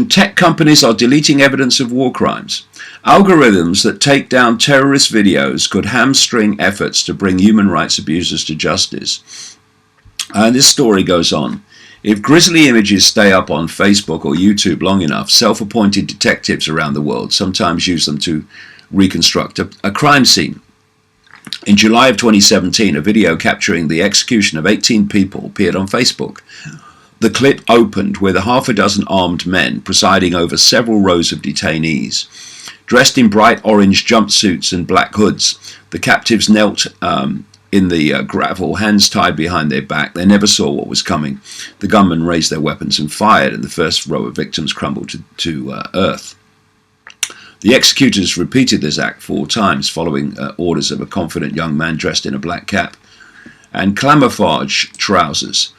tech companies are deleting evidence of war crimes. Algorithms that take down terrorist videos could hamstring efforts to bring human rights abusers to justice. And this story goes on. If grisly images stay up on Facebook or YouTube long enough, self-appointed detectives around the world sometimes use them to reconstruct a crime scene. In July of 2017, a video capturing the execution of 18 people appeared on Facebook. The clip opened with a half a dozen armed men presiding over several rows of detainees. Dressed in bright orange jumpsuits and black hoods, the captives knelt in the gravel, hands tied behind their back. They never saw what was coming. The gunmen raised their weapons and fired, and the first row of victims crumbled to earth. The executors repeated this act 4 times, following orders of a confident young man dressed in a black cap and camouflage trousers.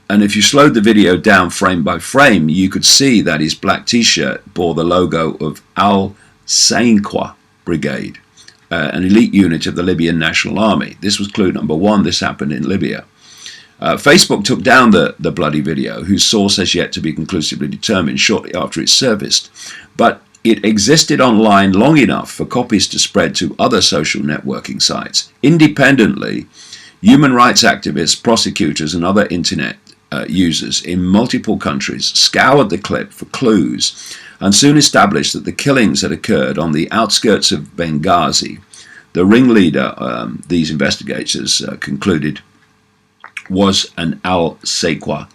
And if you slowed the video down frame by frame, you could see that his black t-shirt bore the logo of Al-Sainqua Brigade, an elite unit of the Libyan National Army. This was clue number 1. This happened in Libya. Facebook took down the bloody video, whose source has yet to be conclusively determined, shortly after it surfaced. But it existed online long enough for copies to spread to other social networking sites. Independently, human rights activists, prosecutors, and other internet users in multiple countries scoured the clip for clues and soon established that the killings had occurred on the outskirts of Benghazi. The ringleader, these investigators concluded, was an Al-Sainqua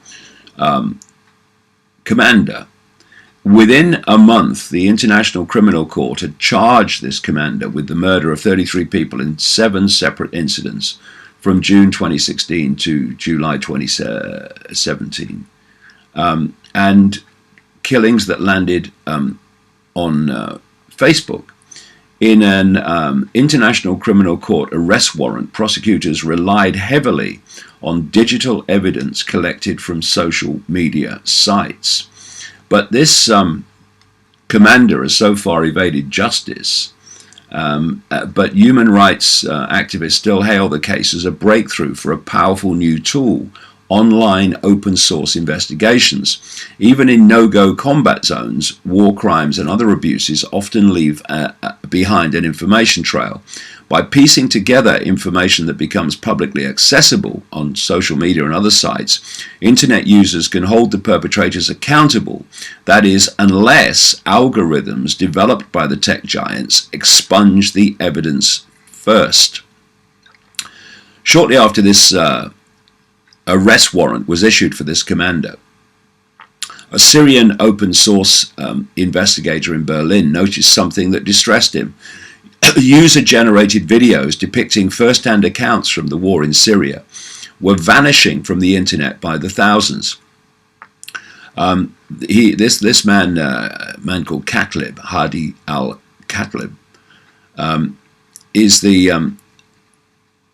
commander. Within a month, the International Criminal Court had charged this commander with the murder of 33 people in 7 separate incidents from June 2016 to July 2017, and killings that landed on Facebook. In an International Criminal Court arrest warrant, prosecutors relied heavily on digital evidence collected from social media sites. But this commander has so far evaded justice. But human rights activists still hail the case as a breakthrough for a powerful new tool: online open source investigations. Even in no-go combat zones, war crimes and other abuses often leave behind an information trail. By piecing together information that becomes publicly accessible on social media and other sites, internet users can hold the perpetrators accountable. That is, unless algorithms developed by the tech giants expunge the evidence first. Shortly after this arrest warrant was issued for this commander, a Syrian open source investigator in Berlin noticed something that distressed him. User-generated videos depicting first-hand accounts from the war in Syria were vanishing from the internet by the thousands. This man called Katlib, Hadi al-Katlib, is the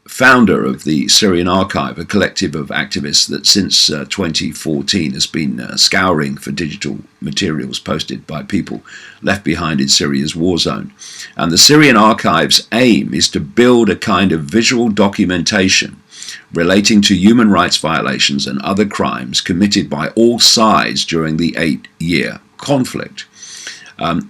founder of the Syrian Archive, a collective of activists that since 2014 has been scouring for digital materials posted by people left behind in Syria's war zone. And the Syrian Archive's aim is to build a kind of visual documentation relating to human rights violations and other crimes committed by all sides during the 8-year conflict.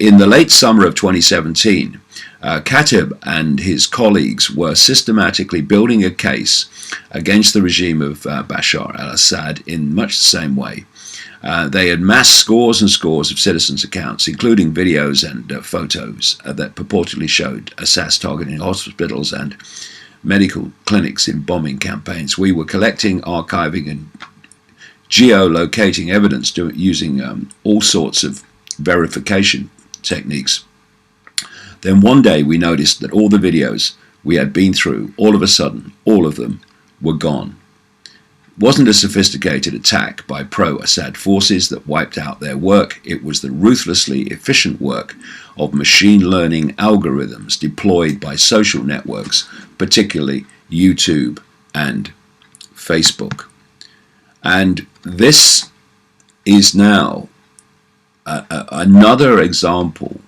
In the late summer of 2017, Katib and his colleagues were systematically building a case against the regime of Bashar al-Assad in much the same way. They had massed scores and scores of citizens' accounts, including videos and photos that purportedly showed Assad's targeting hospitals and medical clinics in bombing campaigns. We were collecting, archiving, and geolocating evidence using all sorts of verification techniques. Then one day we noticed that all the videos we had been through, all of a sudden, all of them were gone. It wasn't a sophisticated attack by pro-Assad forces that wiped out their work. It was the ruthlessly efficient work of machine learning algorithms deployed by social networks, particularly YouTube and Facebook. And this is now another example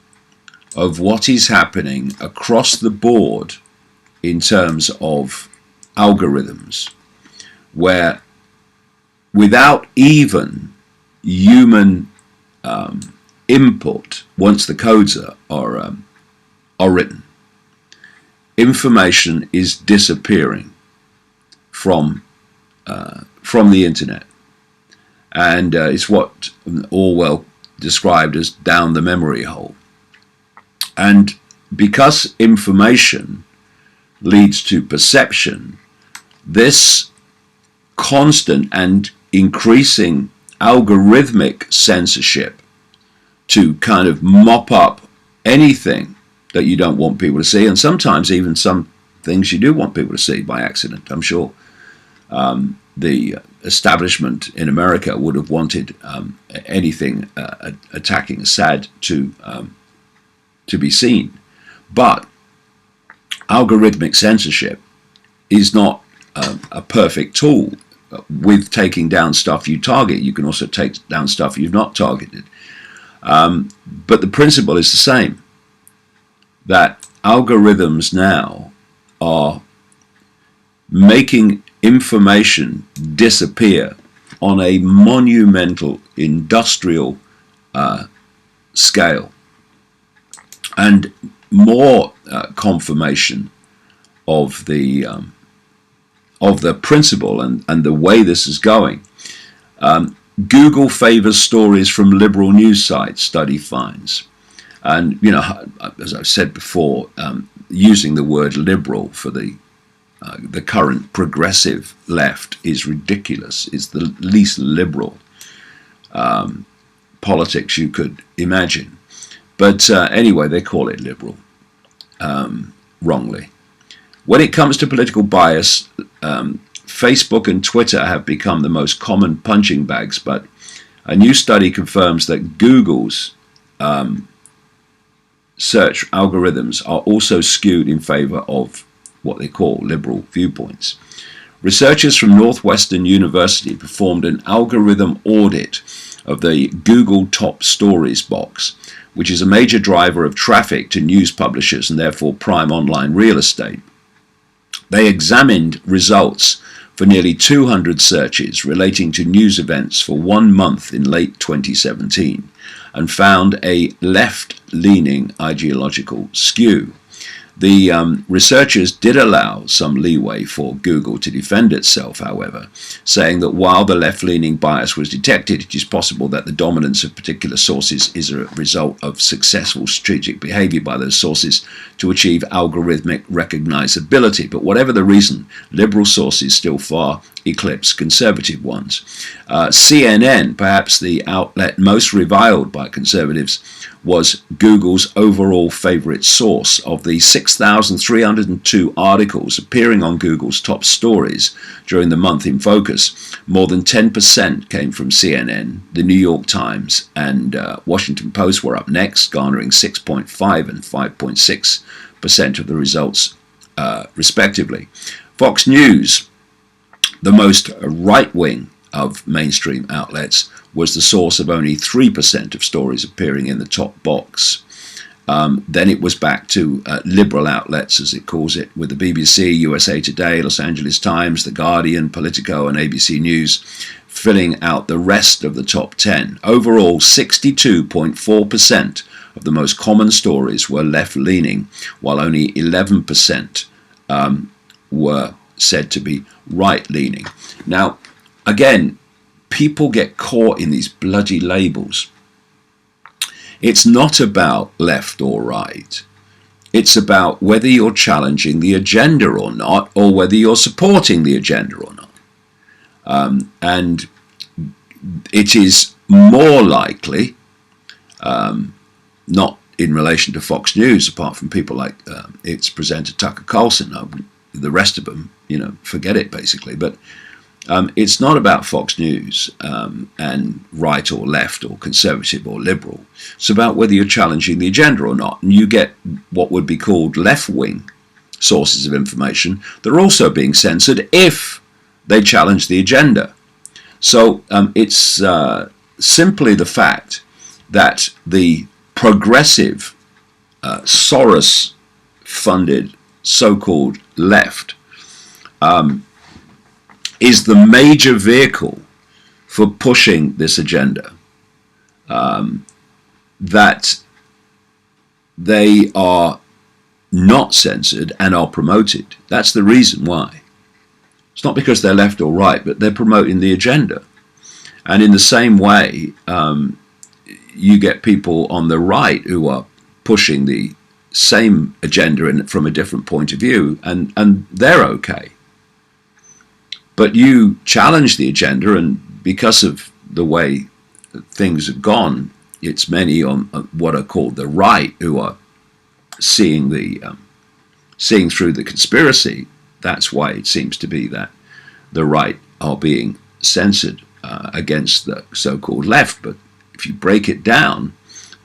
of what is happening across the board in terms of algorithms, where without even human input, once the codes are written, information is disappearing from the internet, and it's what Orwell described as down the memory hole. And because information leads to perception, this constant and increasing algorithmic censorship to kind of mop up anything that you don't want people to see, and sometimes even some things you do want people to see by accident. I'm sure the establishment in America would have wanted anything attacking Assad to be seen. But algorithmic censorship is not a perfect tool. With taking down stuff you target, you can also take down stuff you've not targeted. But the principle is the same, that algorithms now are making information disappear on a monumental industrial scale. And more confirmation of the principle and the way this is going. Google favors stories from liberal news sites, study finds. And, you know, as I've said before, using the word liberal for the current progressive left is ridiculous. It's the least liberal politics you could imagine. But anyway, they call it liberal, wrongly. When it comes to political bias, Facebook and Twitter have become the most common punching bags, but a new study confirms that Google's search algorithms are also skewed in favor of what they call liberal viewpoints. Researchers from Northwestern University performed an algorithm audit of the Google Top Stories box, which is a major driver of traffic to news publishers and therefore prime online real estate. They examined results for nearly 200 searches relating to news events for 1 month in late 2017 and found a left-leaning ideological skew. The researchers did allow some leeway for Google to defend itself, however, saying that while the left-leaning bias was detected, it is possible that the dominance of particular sources is a result of successful strategic behavior by those sources to achieve algorithmic recognizability. But whatever the reason, liberal sources still far eclipse conservative ones. CNN, perhaps the outlet most reviled by conservatives, was Google's overall favorite source. Of the 6,302 articles appearing on Google's top stories during the month in focus, more than 10% came from CNN. The New York Times and Washington Post were up next, garnering 6.5 and 5.6% of the results, respectively. Fox News, the most right-wing of mainstream outlets, was the source of only 3% of stories appearing in the top box. Then it was back to liberal outlets, as it calls it, with the BBC, USA Today, Los Angeles Times, The Guardian, Politico, and ABC News filling out the rest of the top 10. Overall, 62.4% of the most common stories were left-leaning, while only 11% were said to be right-leaning. Now, again, people get caught in these bloody labels. It's not about left or right. It's about whether you're challenging the agenda or not, or whether you're supporting the agenda or not. And it is more likely, not in relation to Fox News, apart from people like its presenter Tucker Carlson, the rest of them, you know, forget it basically. But it's not about Fox News and right or left or conservative or liberal. It's about whether you're challenging the agenda or not. And you get what would be called left-wing sources of information that are also being censored if they challenge the agenda. So it's simply the fact that the progressive, Soros-funded so-called left is the major vehicle for pushing this agenda. that they are not censored and are promoted. That's the reason why. It's not because they're left or right, but they're promoting the agenda. And in the same way, you get people on the right who are pushing the same agenda from a different point of view, and they're okay. But you challenge the agenda, and because of the way things have gone, it's many on what are called the right who are seeing through the conspiracy. That's why it seems to be that the right are being censored against the so-called left. But if you break it down,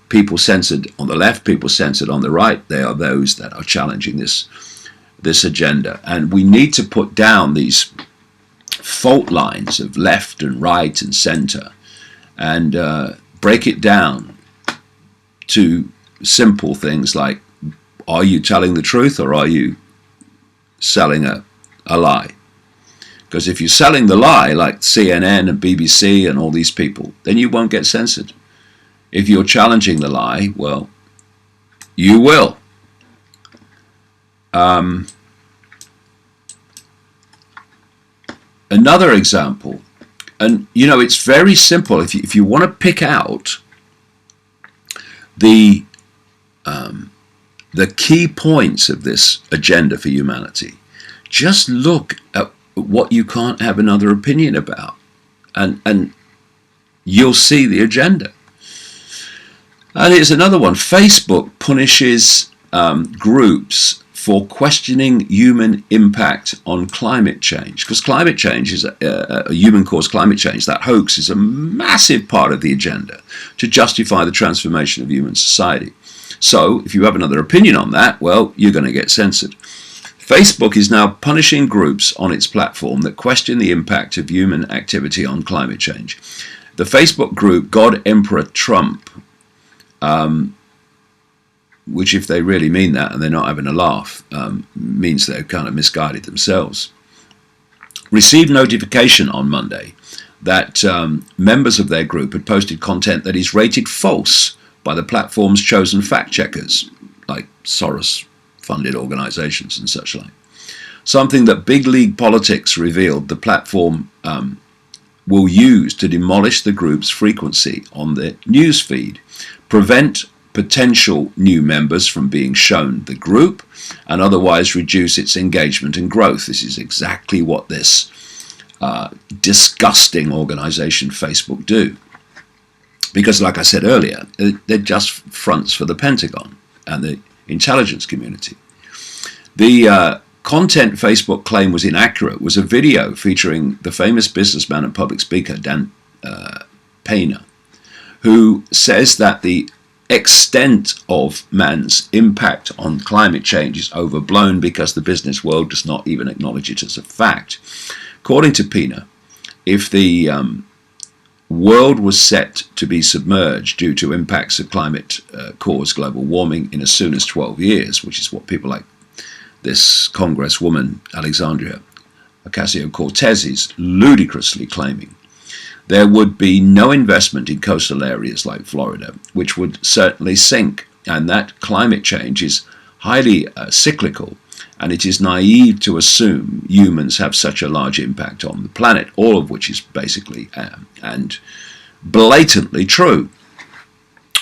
people censored on the left, people censored on the right, they are those that are challenging this agenda. And we need to put down these fault lines of left and right and center, and break it down to simple things like, are you telling the truth or are you selling a lie? Because if you're selling the lie, like CNN and BBC and all these people, then you won't get censored. If you're challenging the lie, well, you will. Another example, and it's very simple. If you want to pick out the key points of this agenda for humanity, just look at what you can't have another opinion about, and you'll see the agenda. And here's another one. Facebook punishes groups for questioning human impact on climate change, because climate change is a human-caused climate change. That hoax is a massive part of the agenda to justify the transformation of human society. So if you have another opinion on that, well, you're going to get censored. Facebook is now punishing groups on its platform that question the impact of human activity on climate change. The Facebook group God Emperor Trump, which, if they really mean that and they're not having a laugh, means they've kind of misguided themselves, received notification on Monday that members of their group had posted content that is rated false by the platform's chosen fact-checkers, like Soros-funded organizations and such like. Something that Big League Politics revealed the platform will use to demolish the group's frequency on the news feed, prevent potential new members from being shown the group, and otherwise reduce its engagement and growth. This is exactly what this disgusting organization Facebook do. Because, like I said earlier, they're just fronts for the Pentagon and the intelligence community. The content Facebook claimed was inaccurate was a video featuring the famous businessman and public speaker Dan Paine, who says that the extent of man's impact on climate change is overblown because the business world does not even acknowledge it as a fact. According to Paine, if the world was set to be submerged due to impacts of climate-caused global warming in as soon as 12 years, which is what people like this Congresswoman Alexandria Ocasio-Cortez is ludicrously claiming, there would be no investment in coastal areas like Florida, which would certainly sink. And that climate change is highly cyclical, and it is naive to assume humans have such a large impact on the planet, all of which is basically and blatantly true.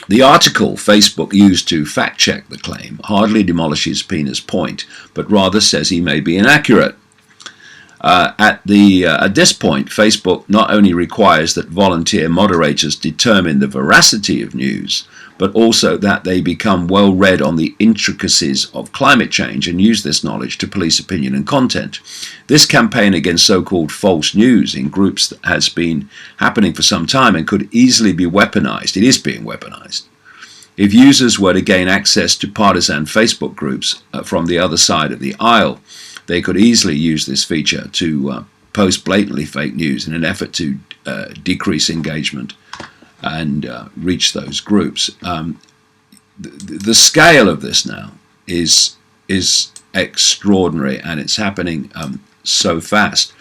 The article Facebook used to fact-check the claim hardly demolishes Paine's point, but rather says he may be inaccurate. At this point, Facebook not only requires that volunteer moderators determine the veracity of news, but also that they become well read on the intricacies of climate change and use this knowledge to police opinion and content. This campaign against so-called false news in groups that has been happening for some time and could easily be weaponized. It is being weaponized. If users were to gain access to partisan Facebook groups from the other side of the aisle, they could easily use this feature to post blatantly fake news in an effort to decrease engagement and reach those groups. The scale of this now is extraordinary, and it's happening so fast.